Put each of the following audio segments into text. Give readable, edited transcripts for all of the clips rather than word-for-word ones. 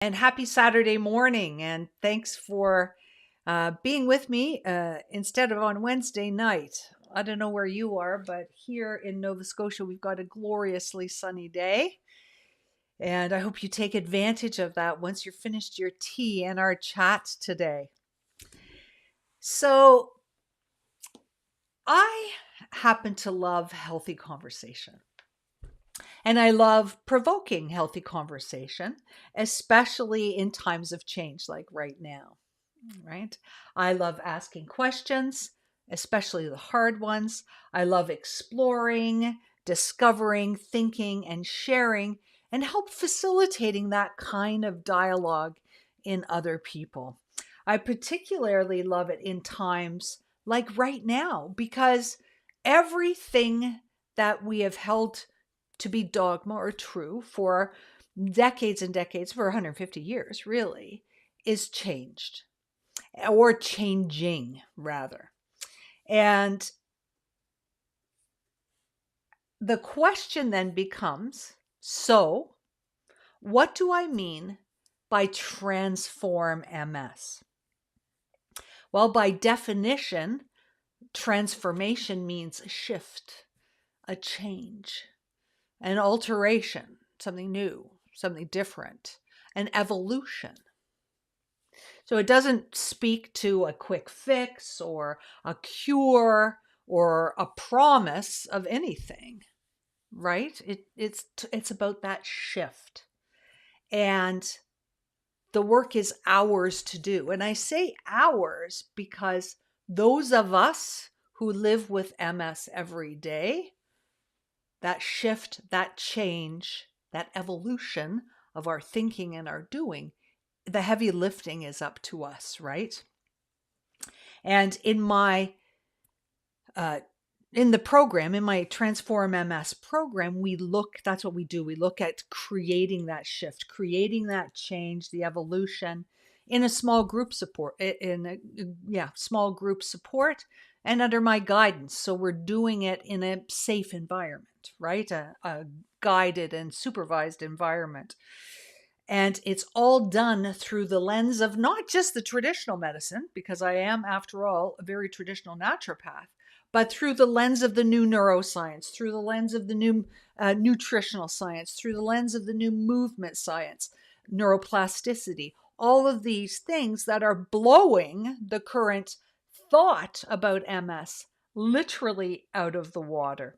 And happy Saturday morning. And thanks for being with me instead of on Wednesday night. I don't know where you are, but here in Nova Scotia, we've got a gloriously sunny day. And I hope you take advantage of that once you're finished your tea and our chat today. So, I happen to love healthy conversation. And I love provoking healthy conversation, especially in times of change like right now, right? I love asking questions, especially the hard ones. I love exploring, discovering, thinking, and sharing, and help facilitating that kind of dialogue in other people. I particularly love it in times like right now because everything that we have held to be dogma or true for decades and decades, for 150 years, really, is changed or changing, rather. And the question then becomes, so what do I mean by transform MS? Well, by definition, transformation means a shift, a change, an alteration, something new, something different, an evolution. So it doesn't speak to a quick fix or a cure or a promise of anything, right? It's about that shift. And the work is ours to do. And I say ours because those of us who live with MS every day, that shift, that change, that evolution of our thinking and our doing, the heavy lifting is up to us, right? And in my in the program, in my Transform MS program, that's what we do. We look at creating that shift, creating that change, the evolution in a small group support, small group support and under my guidance. So we're doing it in a safe environment, right? A guided and supervised environment. And it's all done through the lens of not just the traditional medicine, because I am, after all, a very traditional naturopath, but through the lens of the new neuroscience, through the lens of the new nutritional science, through the lens of the new movement science, neuroplasticity, all of these things that are blowing the current thought about MS literally out of the water.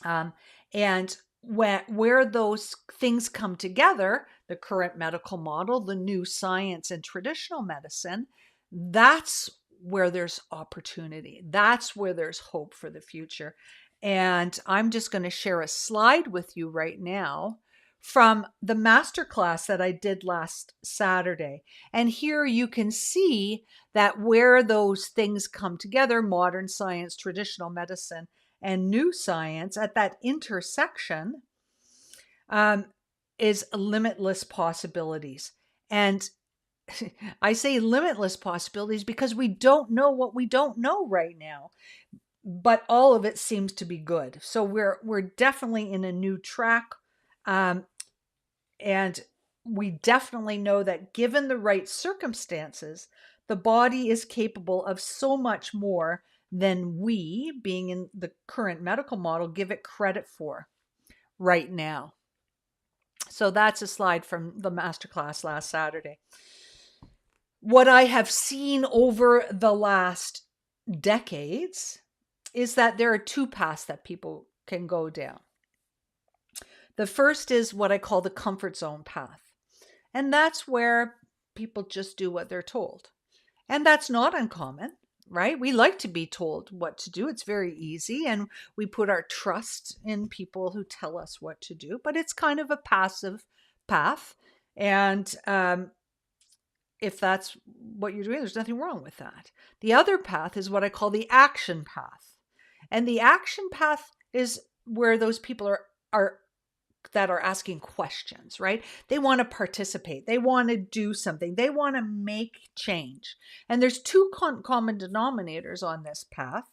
And where those things come together, the current medical model, the new science, and traditional medicine, that's where there's opportunity. That's where there's hope for the future. And I'm just going to share a slide with you right now from the masterclass that I did last Saturday. And here you can see that where those things come together, modern science, traditional medicine, and new science, at that intersection, is limitless possibilities. And I say limitless possibilities because we don't know what we don't know right now, but all of it seems to be good. So we're definitely in a new track, and we definitely know that given the right circumstances, the body is capable of so much more than we, being in the current medical model, give it credit for right now. So that's a slide from the masterclass last Saturday. What I have seen over the last decades is that there are two paths that people can go down. The first is what I call the comfort zone path. And that's where people just do what they're told. And that's not uncommon, right? We like to be told what to do. It's very easy. And we put our trust in people who tell us what to do, but it's kind of a passive path. And if that's what you're doing, there's nothing wrong with that. The other path is what I call the action path. And the action path is where those people are that are asking questions, right? They want to participate. They want to do something. They want to make change. And there's two common denominators on this path.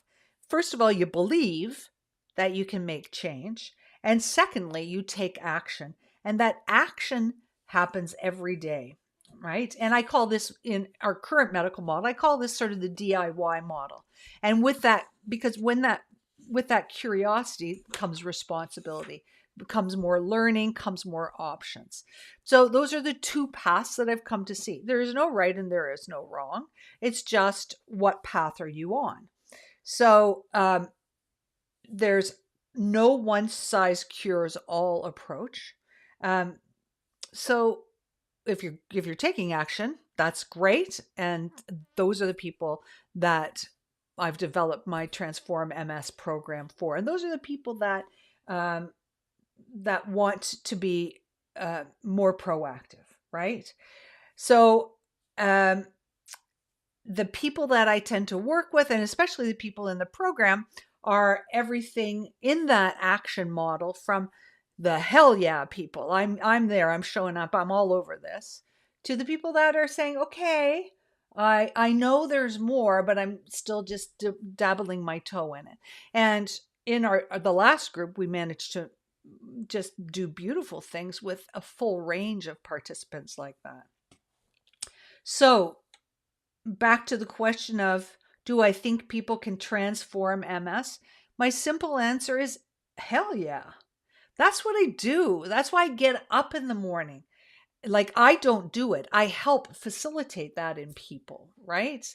First of all, you believe that you can make change. And secondly, you take action. And that action happens every day, right? And I call this, in our current medical model, I call this sort of the DIY model. And with that, because with that curiosity comes responsibility, becomes more learning, comes more options. So those are the two paths that I've come to see. There is no right and there is no wrong. It's just, what path are you on? So there's no one size cures all approach. Um, so if you're taking action, that's great, and those are the people that I've developed my Transform MS program for, and those are the people that um, that want to be more proactive, right? So um, the people that I tend to work with, and especially the people in the program, are everything in that action model, from the hell yeah people, I'm there, I'm showing up, I'm all over this, to the people that are saying, okay, I know there's more, but I'm still just dabbling my toe in it. And in our the last group, we managed to just do beautiful things with a full range of participants like that. So back to the question of, do I think people can transform MS? My simple answer is hell yeah. That's what I do. That's why I get up in the morning. Like, I don't do it, I help facilitate that in people, right?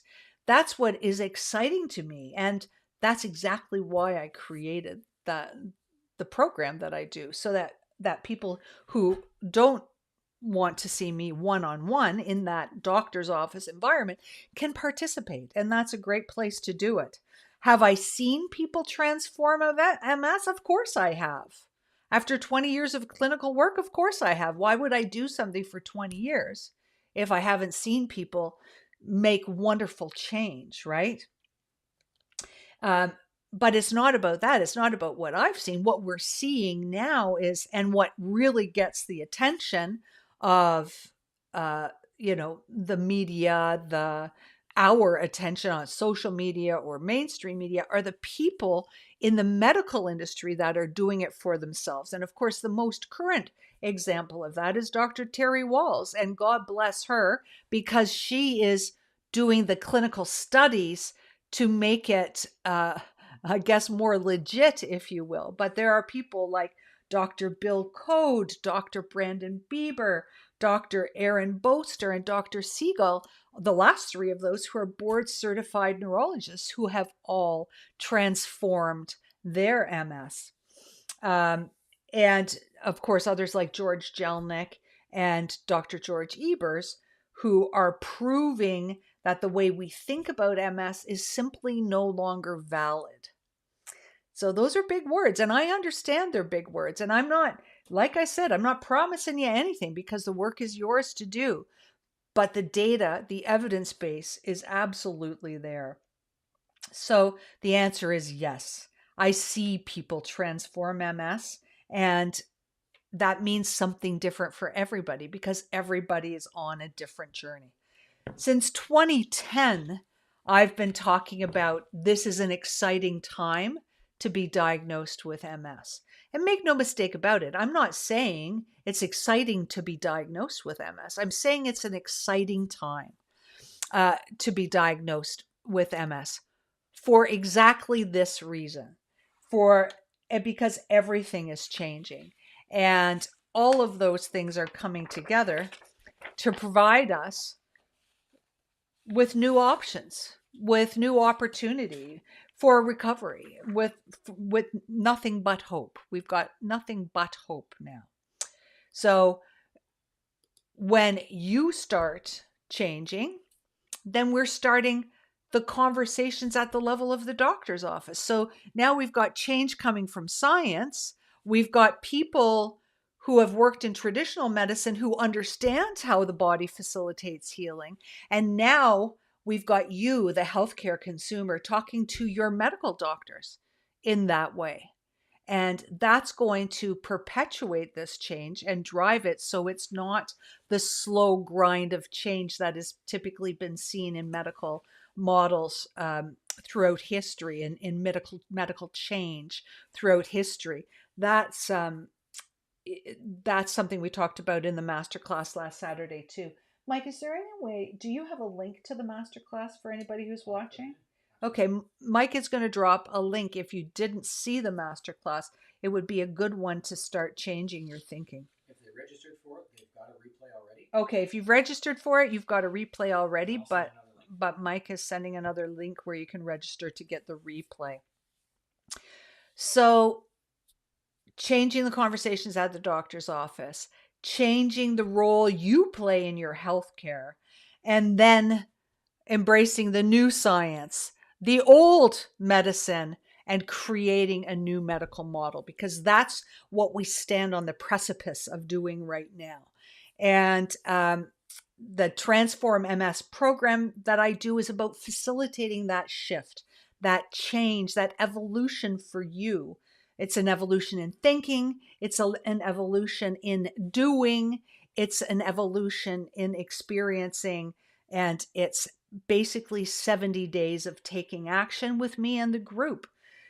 That's what is exciting to me. And that's exactly why I created the program that I do, so that people who don't want to see me one-on-one in that doctor's office environment can participate. And that's a great place to do it. Have I seen people transform MS? Of course I have. After 20 years of clinical work, of course I have. Why would I do something for 20 years if I haven't seen people make wonderful change, right? Um, but it's not about that. It's not about what I've seen. What we're seeing now is, and what really gets the attention of, uh, the media, our attention on social media or mainstream media, are the people in the medical industry that are doing it for themselves. And of course, the most current example of that is Dr. Teri Walls, and God bless her, because she is doing the clinical studies to make it, I guess, more legit, if you will. But there are people like Dr. Bill Code, Dr. Brandon Bieber, Dr. Aaron Boster, and Dr. Siegel, the last three of those, who are board certified neurologists, who have all transformed their MS. And of course, others like George Jelnick and Dr. George Ebers, who are proving that the way we think about MS is simply no longer valid. So those are big words, and I understand they're big words. And I'm not, like I said, I'm not promising you anything, because the work is yours to do. But the data, the evidence base, is absolutely there. So the answer is yes. I see people transform MS, and that means something different for everybody, because everybody is on a different journey. Since 2010, I've been talking about, this is an exciting time to be diagnosed with MS. And make no mistake about it, I'm not saying it's exciting to be diagnosed with MS. I'm saying it's an exciting time to be diagnosed with MS, for exactly this reason. Because everything is changing, and all of those things are coming together to provide us with new options, with new opportunity for recovery, with nothing but hope. We've got nothing but hope now. So when you start changing, then we're starting the conversations at the level of the doctor's office. So now we've got change coming from science. We've got people who have worked in traditional medicine who understand how the body facilitates healing. And now we've got you, the healthcare consumer, talking to your medical doctors in that way. And that's going to perpetuate this change and drive it, so it's not the slow grind of change that has typically been seen in medical models throughout history, and in medical change throughout history. That's that's something we talked about in the masterclass last Saturday too. Mike, is there any way, do you have a link to the masterclass for anybody who's watching? Okay, Mike is going to drop a link. If you didn't see the masterclass, it would be a good one to start changing your thinking. If they registered for it, they've got a replay already. Okay, if you've registered for it, you've got a replay already, but Mike is sending another link where you can register to get the replay. So, changing the conversations at the doctor's office, changing the role you play in your healthcare, and then embracing the new science, the old medicine, and creating a new medical model, because that's what we stand on the precipice of doing right now. And the Transform MS program that I do is about facilitating that shift, that change, that evolution for you. It's an evolution in thinking, it's an evolution in doing, it's an evolution in experiencing, and it's basically 70 days of taking action with me and the group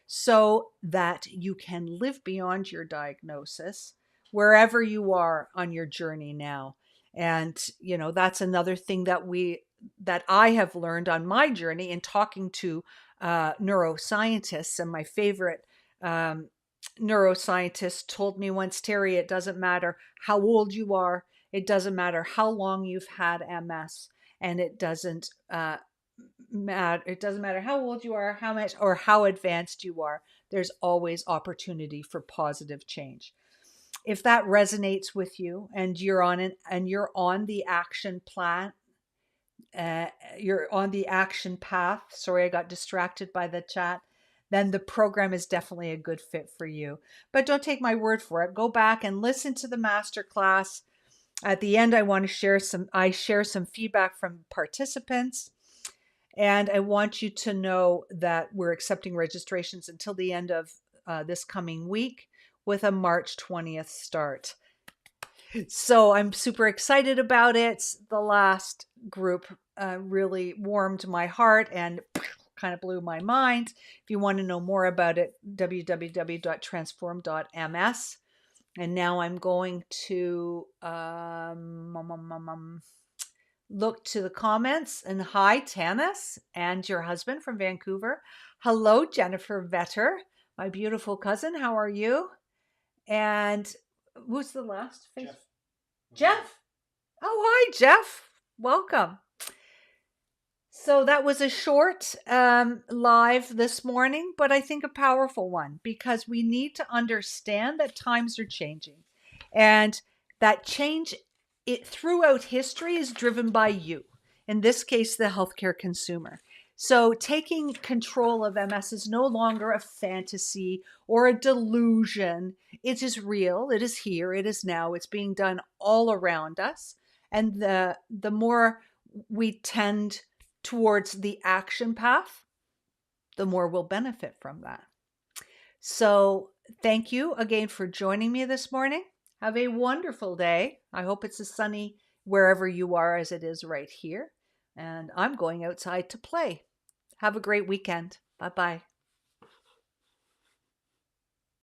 so that you can live beyond your diagnosis wherever you are on your journey now. And, that's another thing that I have learned on my journey in talking to neuroscientists. And my favorite neuroscientist told me once, Teri, it doesn't matter how old you are. It doesn't matter how long you've had MS. And it doesn't matter. It doesn't matter how old you are, how much or how advanced you are. There's always opportunity for positive change. If that resonates with you and you're on the action plan, you're on the action path. Sorry, I got distracted by the chat. Then the program is definitely a good fit for you. But don't take my word for it. Go back and listen to the masterclass. At the end, I share some feedback from participants. And I want you to know that we're accepting registrations until the end of this coming week with a March 20th start. So I'm super excited about it. The last group really warmed my heart and kind of blew my mind. If you want to know more about it, www.transform.ms. And now I'm going to look to the comments. And hi, Tanis, and your husband from Vancouver. Hello, Jennifer Vetter, my beautiful cousin. How are you? And who's the last face? Jeff. Oh, hi, Jeff. Welcome. So that was a short live this morning, but I think a powerful one, because we need to understand that times are changing, and that change throughout history is driven by you. In this case, the healthcare consumer. So taking control of MS is no longer a fantasy or a delusion. It is real. It is here. It is now. It's being done all around us. And the more we tend towards the action path, the more we'll benefit from that. So thank you again for joining me this morning. Have a wonderful day. I hope it's as sunny wherever you are as it is right here. And I'm going outside to play. Have a great weekend. Bye-bye.